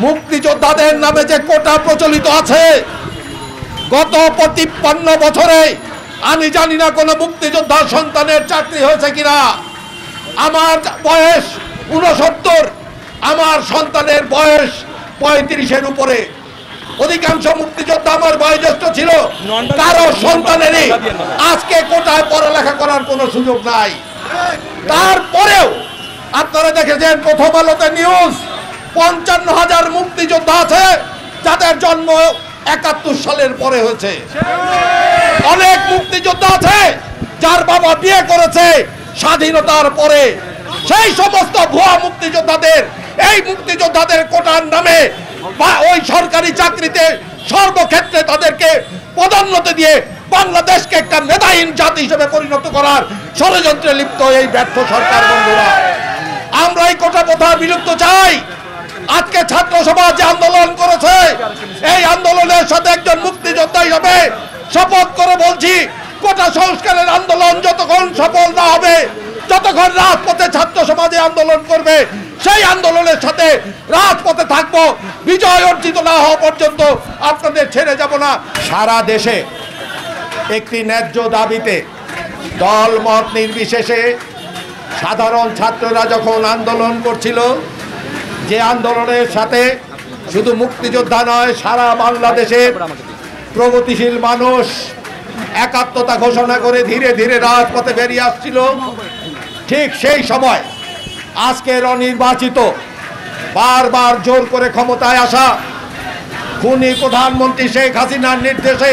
মুক্তিযোদ্ধাদের নামে যে কোটা প্রচলিত আছে, গত ৫৫ বছরে আমি জানি না কোন মুক্তিযোদ্ধা সন্তানের চাকরি হয়েছে কিনা। আমার বয়স ৬৯, আমার সন্তানের বয়স ৩৫-এর উপরে। অধিকাংশ মুক্তিযোদ্ধা আমার বয়োজ্যেষ্ঠ ছিল, কারো সন্তানেরই আজকে কোটায় পড়ালেখা করার কোনো সুযোগ নাই। তারপরেও আপনারা দেখেছেন প্রথম আলোতে নিউজ, ৫৫,০০০ মুক্তিযোদ্ধা আছে যাদের জন্ম ৭১ সালের পরে হয়েছে। অনেক মুক্তিযোদ্ধা আছে যার বাবা বিয়ে করেছে স্বাধীনতার পরে। সেই সমস্ত ভুয়া মুক্তিযোদ্ধাদের, এই মুক্তিযোদ্ধাদের কোটার নামে বা ওই সরকারি চাকরিতে সর্বক্ষেত্রে তাদেরকে পদোন্নতি দিয়ে বাংলাদেশকে একটা মেধাহীন জাতি হিসেবে পরিণত করার ষড়যন্ত্রে লিপ্ত এই ব্যর্থ সরকার। বন্ধুরা, আমরা এই কোটা প্রথা বিলুপ্ত চাই। আজকে ছাত্র সমাজ যে আন্দোলন করেছে, এই আন্দোলনের সাথে একজন মুক্তিযোদ্ধা হিসেবে শপথ করে বলছি, কোটা সংস্কারের আন্দোলন যতক্ষণ সফল না হবে, যতক্ষণ রাজপথে ছাত্র সমাজে আন্দোলন করবে, সেই আন্দোলনের সাথে রাজপথে থাকবো। বিজয় অর্জিত না হওয়া পর্যন্ত আপনাদের ছেড়ে যাব না। সারা দেশে একটি ন্যায্য দাবিতে দল মত নির্বিশেষে সাধারণ ছাত্ররা যখন আন্দোলন করছিল, যে আন্দোলনের সাথে শুধু মুক্তিযোদ্ধা নয়, সারা বাংলাদেশের প্রগতিশীল মানুষ একাত্মতা ঘোষণা করে ধীরে ধীরে রাজপথে বেরিয়ে আসছিল, ঠিক সেই সময় আজকের অনির্বাচিত, বারবার জোর করে ক্ষমতায় আসা খুনি প্রধানমন্ত্রী শেখ হাসিনার নির্দেশে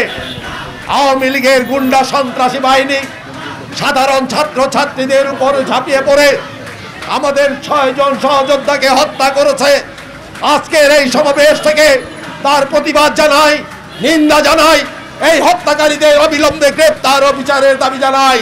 আওয়ামী লীগের গুন্ডা সন্ত্রাসী বাহিনী সাধারণ ছাত্র ছাত্রীদের উপর ঝাঁপিয়ে পড়ে আমাদের ৬ জন সহযোদ্ধাকে হত্যা করেছে। আজকের এই সমাবেশ থেকে তার প্রতিবাদ জানাই, নিন্দা জানাই, এই হত্যাকারীদের অবিলম্বে গ্রেপ্তার ও বিচারের দাবি জানাই।